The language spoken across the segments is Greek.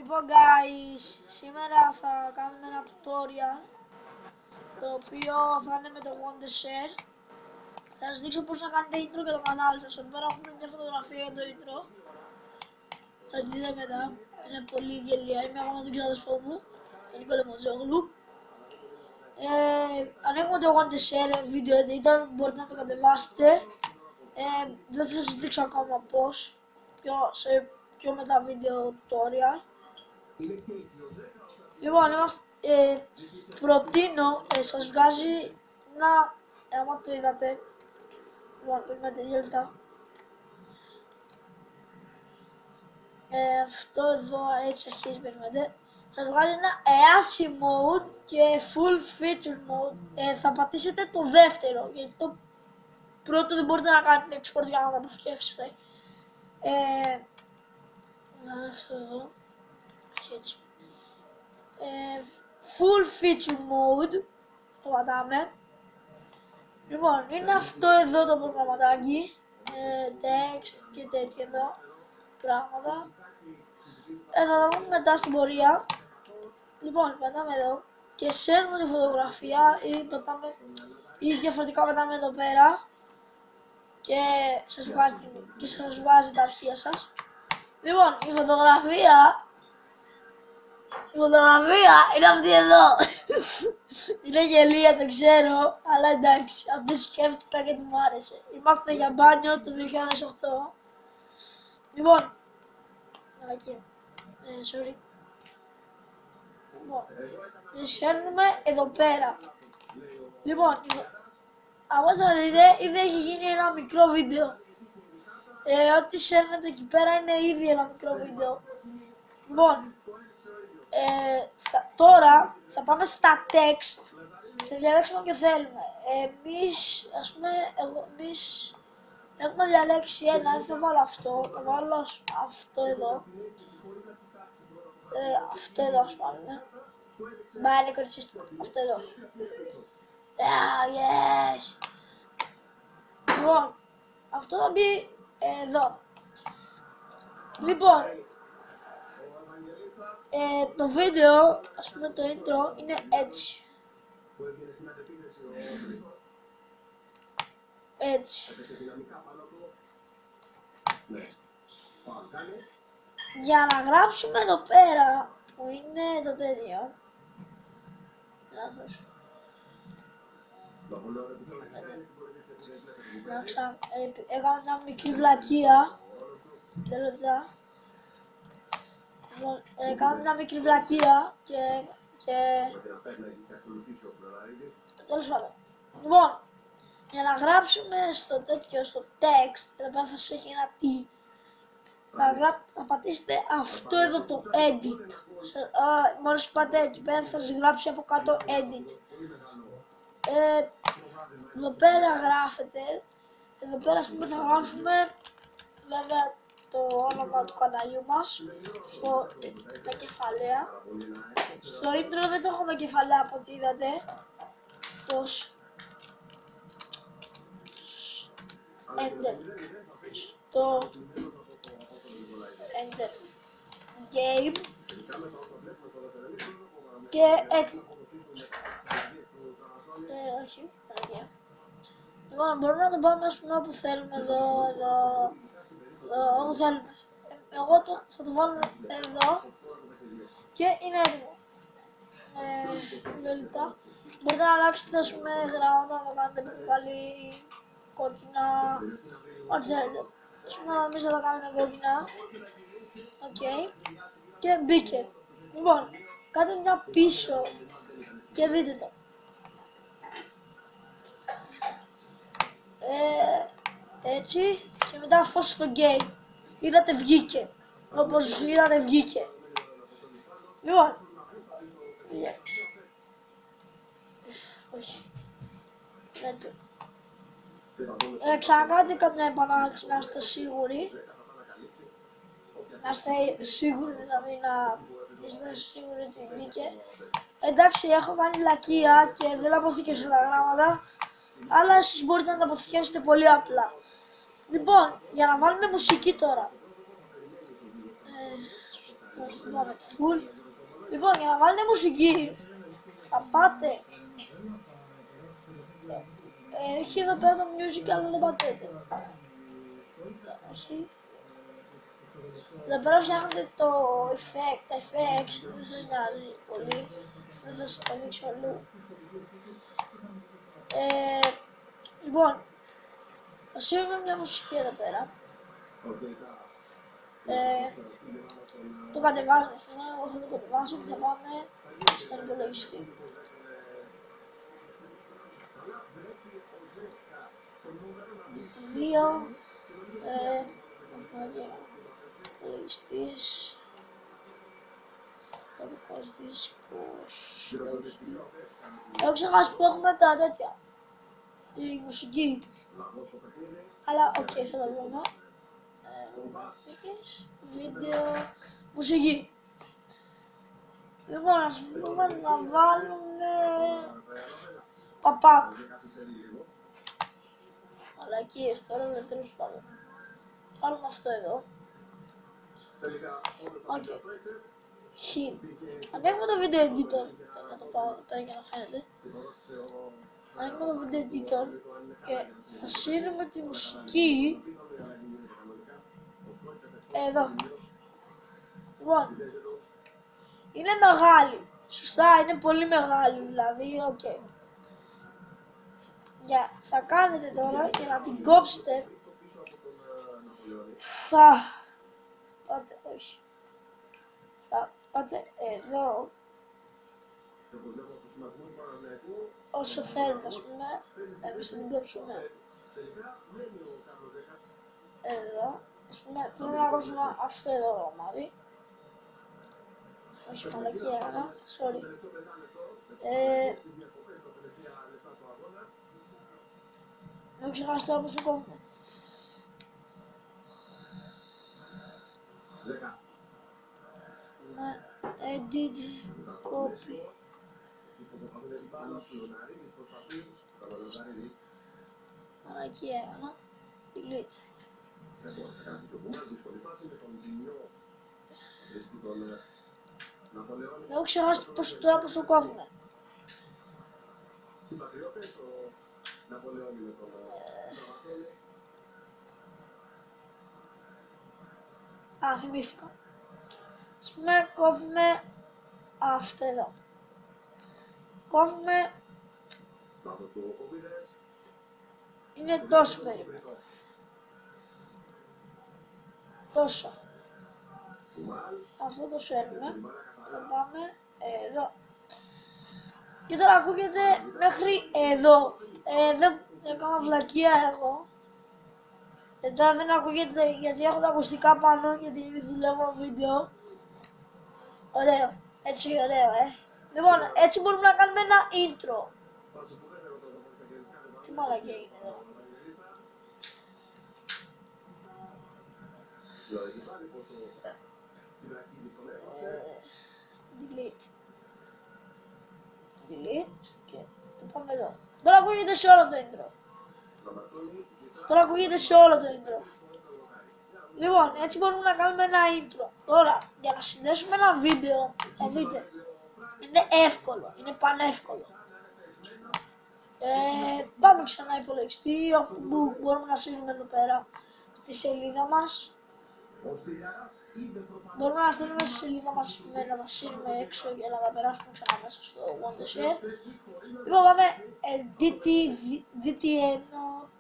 Λοιπόν guys, σήμερα θα κάνουμε ένα tutorial το οποίο θα είναι με το Wondershare. Θα σας δείξω πώς να κάνετε intro για το κανάλι σας. Εδώ πέρα έχουμε μια φωτογραφία για το intro. Θα τη δείτε μετά, είναι πολύ γελία. Είμαι εγώ με τον κύριο αδερφό μου, τον Νίκο Λεμοντζόγλου. Ανοίγουμε το Wondershare Video Editor, μπορείτε να το κατεβάσετε. Δεν θα σας δείξω ακόμα πώς, σε πιο μετά βίντεο tutorial. Λοιπόν, προτείνω, σας βγάζει να, άμα το είδατε, λοιπόν, περιμένετε 2 λεπτά. Αυτό εδώ έτσι αρχίζει, περιμένετε. Σας βγάζει ένα EASY mode και full feature mode. Θα πατήσετε το δεύτερο, γιατί το πρώτο δεν μπορείτε να κάνετε export για να το αποθηκεύσετε. Αυτό εδώ, έτσι. Full feature mode, το πατάμε. Λοιπόν, είναι αυτό εδώ το προγραμματάκι, text και τέτοια εδώ πράγματα. Θα τα δούμε μετά στην πορεία. Λοιπόν, πατάμε εδώ και σέρνουμε τη φωτογραφία ή διαφορετικά πατάμε εδώ πέρα και σας βάζει τα αρχεία σας. Λοιπόν, η φωτογραφία είναι αυτή εδώ. Είναι γελία, το ξέρω, αλλά εντάξει, αυτή σκέφτηκα γιατί μου άρεσε. Είμαστε για μπάνιο το 2008. Λοιπόν, sorry. Λοιπόν, τη σέρνουμε εδώ πέρα. Λοιπόν, από θα δείτε, ήδη έχει γίνει ένα μικρό βίντεο. Ό,τι σέρνετε εκεί πέρα είναι ήδη ένα μικρό βίντεο. Λοιπόν, τώρα θα πάμε στα text, θα διαλέξουμε όποιο θέλουμε. Εμείς έχουμε διαλέξει ένα, δεν θα βάλω αυτό, θα βάλω αυτό εδώ. Αυτό εδώ ας πούμε. Μα είναι κοριτσίστικο, αυτό εδώ. Yes! Λοιπόν, αυτό θα μπει εδώ. Λοιπόν, το βίντεο, ας πούμε το intro, είναι έτσι. Έτσι. Για να γράψουμε εδώ πέρα, που είναι το τέτοιο. Λάθος. Έκανα μια μικρή βλακεία. 2 λεπτά. Κάνω μια μικρή βλακεία και τέλος πάντων. Λοιπόν, για να γράψουμε στο τέτοιο, στο text, εδώ πέρα θα σας έχει ένα T. Θα πατήσετε αυτό εδώ το edit. Μόλις πάτε εκεί πέρα θα σας γράψει από κάτω edit. Εδώ πέρα γράφετε, εδώ πέρα ας πούμε θα γράψουμε βέβαια το όνομα του καναλιού μας, τα κεφαλαία. Στο intro δεν το έχουμε κεφαλαία από ό,τι είδατε. Enter. Στο Enter. Game. Και έτοιμο. Όχι, παραγία. Λοιπόν, μπορούμε να το πάμε ας πούμε όπου θέλουμε, εδώ, όπου θέλουμε. Εγώ θα το βάλω εδώ και είναι έτοιμο. 2 λεπτά. Μπορείτε να αλλάξετε ας πούμε γράμματα, να κάνετε πάλι κόκκινα, ό,τι θέλετε. Ας πούμε εμείς θα τα κάνουμε κόκκινα. Οκ. Και μπήκε. Λοιπόν, κάντε μια πίσω και δείτε το. Έτσι και μετά φως στο game. Είδατε βγήκε. Όπως είδατε βγήκε. Λοιπόν. Όχι. Ξανακάνετε καμιά επανάληψη να είστε σίγουροι. Να είστε σίγουροι δηλαδή να είστε σίγουροι ότι βγήκε. Εντάξει, έχω κάνει λακεία και δεν αποθήκευσα τα γράμματα. Αλλά εσείς μπορείτε να τα αποθηκεύσετε πολύ απλά. Λοιπόν, για να βάλουμε μουσική τώρα. Να στο πάμε τη full. Λοιπόν, για να βάλετε μουσική, θα πάτε. Έχει εδώ πέρα το music, αλλά δεν πατέτε. Έχει. Εδώ πέρα φτιάχνετε το effect, τα effects, δεν σας νοιάζει πολύ. Δεν θα σας τα δείξω αλλού. Λοιπόν, θα σύρουμε μια μουσική εδώ πέρα. Το κατεβάζω, εγώ θα το κατεβάσω και θα πάμε στον υπολογιστή. Δύο, υπολογιστής, κωδικός δίσκος, έχω ξεχάσει που έχουμε τα τέτοια, τη μουσική, αλλά οκ, θα το βρούμε. Βίντεο, μουσική. Λοιπόν, ας πούμε να βάλουμε παπάκ. Μαλακίες τώρα, δεν τέλος πάντων. Βάλουμε αυτό εδώ. Οκ. Χ. Ανοίγουμε το video editor. Θα το πάω εδώ πέρα για να φαίνεται. Ανοίγουμε το video editor και θα σύρουμε τη μουσική εδώ. Λοιπόν, είναι μεγάλη. Σωστά, είναι πολύ μεγάλη δηλαδή, οκ. Θα κάνετε τώρα και να την κόψετε. Θα πάτε, όχι. Θα πάτε εδώ. Όσο θέλετε, ας πούμε, εμείς θα την κόψουμε εδώ. Ας πούμε, θέλω να κόψουμε αυτό εδώ το κομμάτι. Όχι, μαλακία έκανα, sorry. Έχω ξεχάσει τώρα πώς το κόβουμε. Με edit, copy. Μαλακία έκανα, delete. Έχω ξεχάσει τώρα πώς το κόβουμε. Α, θυμήθηκα. Ας πούμε, κόβουμε αυτό εδώ. Κόβουμε. Είναι τόσο περίπου. Τόσο. Αυτό το σέρνουμε. Το πάμε εδώ. Και τώρα ακούγεται μέχρι εδώ. Δεν έκανα βλακεία εγώ. Τώρα δεν ακούγεται γιατί έχω τα ακουστικά πάνω, γιατί δουλεύω βίντεο. Ωραίο. Έτσι ωραίο, Λοιπόν, έτσι μπορούμε να κάνουμε ένα intro. Τι μαλακία είναι εδώ. Delete και το πάμε εδώ. Τώρα ακούγεται σε όλο το intro. Τώρα ακούγεται σε όλο το intro. Λοιπόν, έτσι μπορούμε να κάνουμε ένα intro. Τώρα, για να συνδέσουμε ένα βίντεο, θα δείτε, είναι εύκολο, είναι πανεύκολο. Πάμε ξανά υπολογιστή, όπου μπορούμε να στείλουμε εδώ πέρα στη σελίδα μας. Μπορούμε να στείλουμε στη σελίδα μας, να τα στείλουμε έξω για να τα περάσουμε ξανά μέσα στο Wondershare. Λοιπόν, πάμε DTN,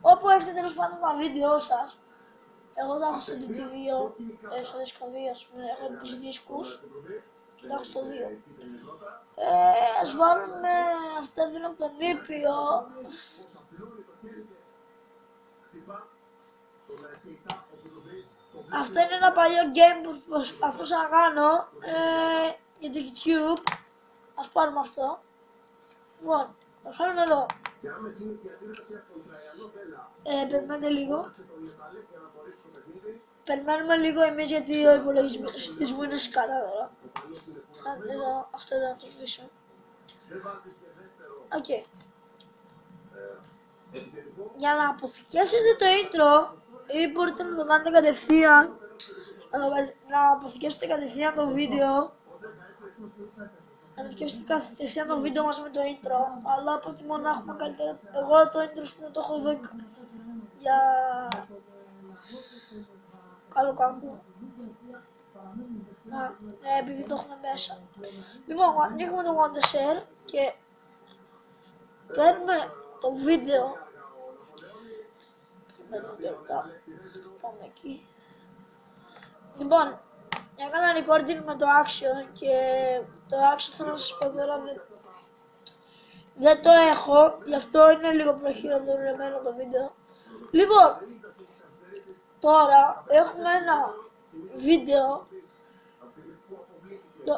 όπου έχετε τέλος πάντων τα βίντεο σας. Εγώ τα έχω στο DT2, στο δίσκο 2, ας πούμε, έχω τους δίσκους και τα έχω στο 2. Ας βάλουμε αυτά εδώ από τον Ήπιο. Αυτό είναι ένα παλιό game που προσπαθούσα να κάνω για το YouTube. Ας πάρουμε αυτό. Λοιπόν, το φέρουμε εδώ. Περιμένετε λίγο. Περιμένουμε λίγο εμείς γιατί ο υπολογιστής μου είναι σκάτα τώρα. Εδώ, αυτό εδώ να το σβήσω. Οκ. Για να αποθηκεύσετε το intro ή μπορείτε να το κάνετε κατευθείαν να αποθηκεύσετε κατευθείαν το βίντεο. Να αποθηκεύσετε κατευθείαν το βίντεο μαζί με το intro, αλλά προτιμώ να έχουμε καλύτερα. Εγώ το intro σου το έχω εδώ για καλό κακό. Ναι, επειδή το έχουμε μέσα. Λοιπόν, ανοίγουμε το Wondershare και παίρνουμε το βίντεο. Πάμε εκεί. Λοιπόν, έκανα recording με το Action και το Action θέλω να σας πω τώρα δεν το έχω, γι' αυτό είναι λίγο προχειροδορεμένο το βίντεο. Λοιπόν, τώρα έχουμε ένα βίντεο.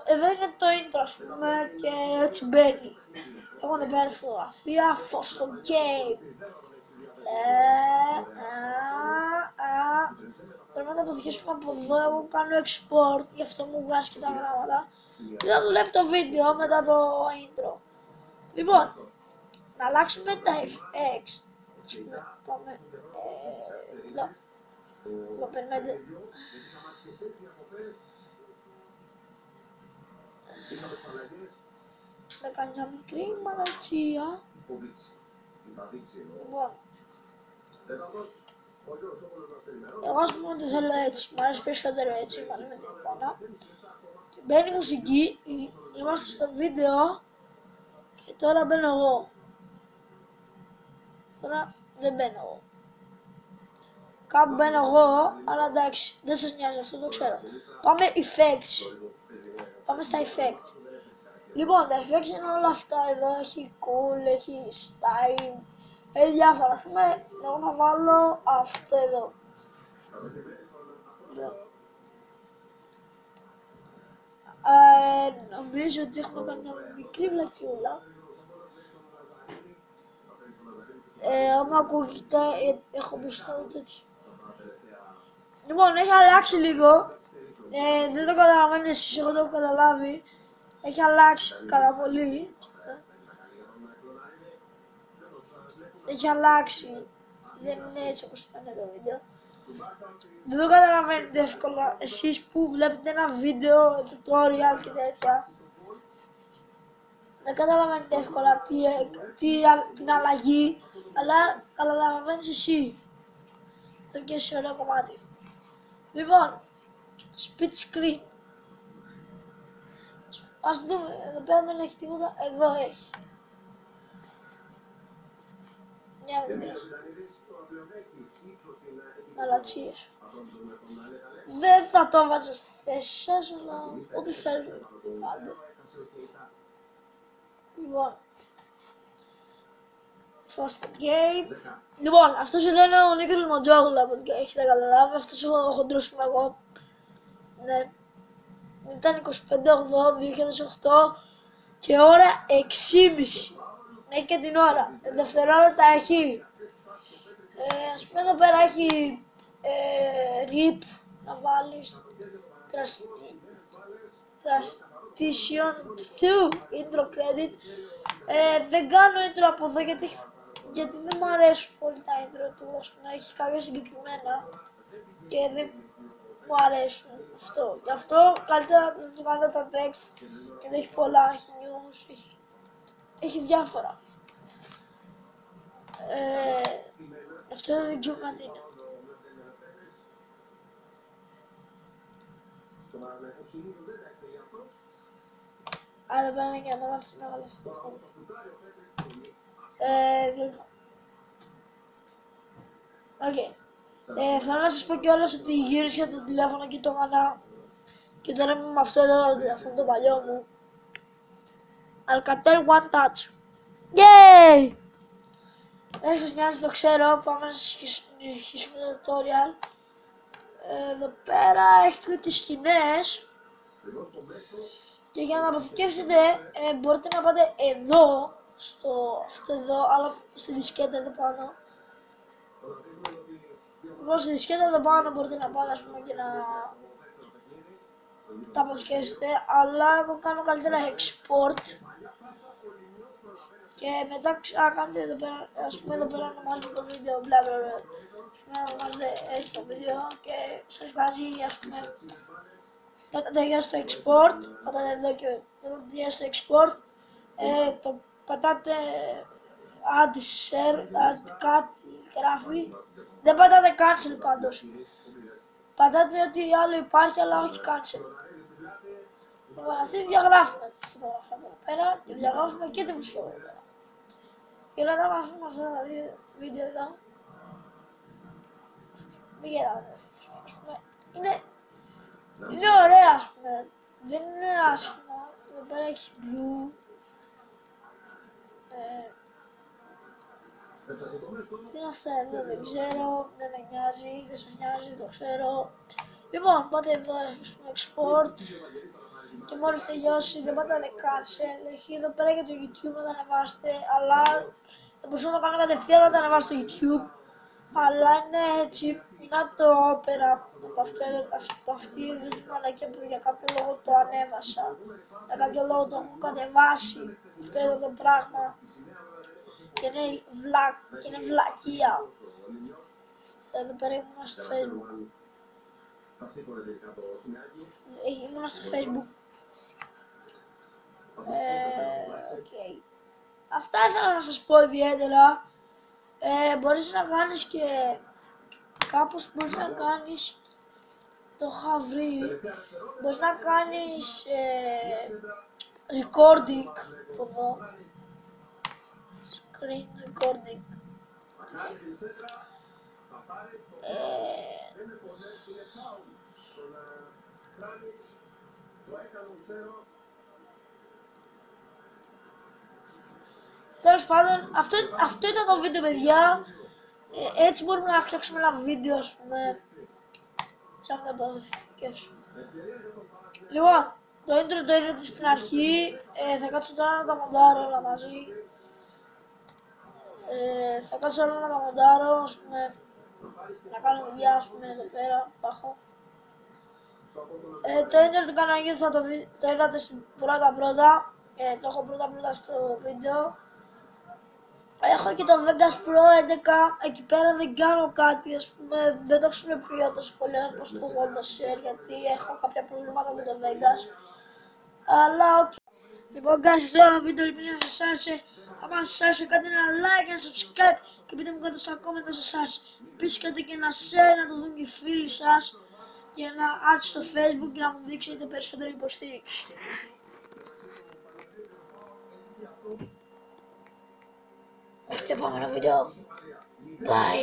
Εδώ είναι το intro, ας πούμε, και έτσι μπαίνει. Έχω να πάρει φωτογραφία, φως στο game. Πρέπει να τα αποθηκεύσουμε από εδώ, εγώ κάνω export, γι' αυτό μου βγάζει και τα γράμματα. Και θα δουλεύει το βίντεο μετά το intro. Λοιπόν, να αλλάξουμε τα FX. Πάμε εδώ. Εγώ περιμένετε. Με κάνει μια μικρή μαλατσία. Λοιπόν, εγώ ας πούμε ότι θέλω έτσι, μου αρέσει περισσότερο έτσι μαζί με την εικόνα. Και μπαίνει η μουσική, είμαστε στο βίντεο και τώρα μπαίνω εγώ. Τώρα δεν μπαίνω εγώ. Κάπου μπαίνω εγώ, αλλά εντάξει, δεν σας νοιάζει, αυτό το ξέρω. Πάμε effects. Πάμε στα effects. Λοιπόν, τα effects είναι όλα αυτά εδώ, έχει cool, έχει style, έχει διάφορα. Ας πούμε, εγώ θα βάλω αυτό εδώ. Νομίζω ότι έχουμε κάνει μια μικρή βλακιούλα. Άμα ακούγεται, έχω μπροστά μου τέτοιο. Λοιπόν, έχει αλλάξει λίγο. Δεν το καταλαβαίνετε εσείς, εγώ το έχω καταλάβει. Έχει αλλάξει κατά πολύ. Έχει αλλάξει. Δεν είναι έτσι όπως ήταν το βίντεο. Δεν το καταλαβαίνετε εύκολα εσείς που βλέπετε ένα βίντεο, tutorial και τέτοια. Δεν καταλαβαίνετε εύκολα την αλλαγή, αλλά καταλαβαίνεις εσύ. Το και σε ωραίο κομμάτι. Λοιπόν, split screen. Ας δούμε, εδώ πέρα δεν έχει τίποτα, εδώ έχει. Μια δεν πειράζει. Μαλατσίες. Δεν θα το έβαζα στη θέση σας, αλλά ό,τι θέλετε κάντε. Λοιπόν, first game. Λοιπόν, αυτός εδώ είναι ο Νίκος Λιμοντζόγλου, από ό,τι έχετε καταλάβει. Αυτός ο χοντρός είμαι εγώ. Ναι. Ήταν 25/8/2008 και ώρα 6:30. Έχει και την ώρα. Δευτερόλεπτα έχει. Ας πούμε εδώ πέρα έχει RIP να βάλεις Transition to Intro Credit. Δεν κάνω intro από εδώ γιατί δεν μου αρέσουν πολύ τα intro του, ας πούμε, έχει κάποια συγκεκριμένα και δεν μου αρέσουν αυτό. Γι' αυτό καλύτερα να το κάνω τα text γιατί έχει πολλά, έχει news, έχει διάφορα. Αυτό δεν ξέρω κάτι είναι. Άρα πέρα για να γράψει μεγάλο αυτό. Οκ. Θέλω να σας πω κιόλας ότι γύρισα το τηλέφωνο και το έκανα και τώρα είμαι με αυτό εδώ το τηλέφωνο το παλιό μου. Alcatel One Touch. Yay! Δεν σας νοιάζει, το ξέρω, πάμε να συνεχίσουμε το tutorial. Εδώ πέρα έχει και τις σκηνές και για να αποθηκεύσετε μπορείτε να πάτε εδώ, αυτό εδώ, αλλά στη δισκέτα εδώ πάνω. Λοιπόν, στη δισκέτα εδώ πάνω μπορείτε να πάτε, ας πούμε, και να τα αποθηκεύσετε, αλλά εγώ κάνω καλύτερα export και μετά κάνετε εδώ πέρα, ας πούμε εδώ πέρα ονομάζουμε το βίντεο, μπλα μπλα μπλα. Είμαστε στο βίντεο και σας βγάζει, ας πούμε, όταν τελειώσει το export, πατάτε εδώ και όταν τελειώσει το export, το πατάτε add share, add κάτι γράφει, δεν πατάτε cancel πάντως, πατάτε ότι άλλο υπάρχει αλλά όχι cancel. Αυτή διαγράφουμε τη φωτογραφία εδώ πέρα και διαγράφουμε και τη μουσική εδώ πέρα. Και να τα βάζουμε αυτά τα δύο βίντεο εδώ. Δεν γελάτε. Είναι ωραία, ας πούμε. Δεν είναι άσχημα. Εδώ πέρα έχει blue. Τι είναι αυτά εδώ, δεν ξέρω. Δεν με νοιάζει, δεν σας νοιάζει, το ξέρω. Λοιπόν, πάτε εδώ, έχουμε export. Και μόλις τελειώσει, δεν πατάτε cancel. Έχει εδώ πέρα για το YouTube να τα ανεβάσετε. Αλλά θα μπορούσα να το κάνω κατευθείαν να τα ανεβάσω στο YouTube. Αλλά είναι έτσι, είναι το Opera από αυτή εδώ την μαλακία που για κάποιο λόγο το ανέβασα. Για κάποιο λόγο το έχω κατεβάσει αυτό εδώ το πράγμα και είναι βλακεία. Εδώ πέρα ήμουν στο Facebook. Ήμουν στο Facebook. Okay. Αυτά ήθελα να σας πω ιδιαίτερα. Μπορείς να κάνεις και κάπως μπορείς να κάνεις, το είχα βρει, μπορείς να κάνεις recording από εδώ, screen recording. Τέλος πάντων, αυτό ήταν το βίντεο, παιδιά. Έτσι μπορούμε να φτιάξουμε ένα βίντεο, ας πούμε, σαν να το αποθηκεύσουμε. Λοιπόν, το intro το είδατε στην αρχή, θα κάτσω τώρα να τα μοντάρω όλα μαζί. Θα κάτσω όλα να τα μοντάρω, ας πούμε, να κάνω δουλειά, ας πούμε, εδώ πέρα, που έχω. Το intro του καναλιού θα το είδατε πρώτα, το έχω πρώτα στο βίντεο. Έχω και το Vegas Pro 11, εκεί πέρα δεν κάνω κάτι, ας πούμε, δεν το χρησιμοποιώ τόσο πολύ όπως το Wondershare, γιατί έχω κάποια προβλήματα με το Vegas. Αλλά ok. Λοιπόν, guys, αυτό το βίντεο ελπίζω να σας άρεσε. Αν σας άρεσε, κάντε ένα like, ένα subscribe και πείτε μου κάτω στα comment αν σας άρεσε. Επίσης κάντε και ένα share να το δουν και οι φίλοι σας και να add στο Facebook και να μου δείξετε περισσότερη υποστήριξη. Μέχρι το επόμενο βίντεο. Bye.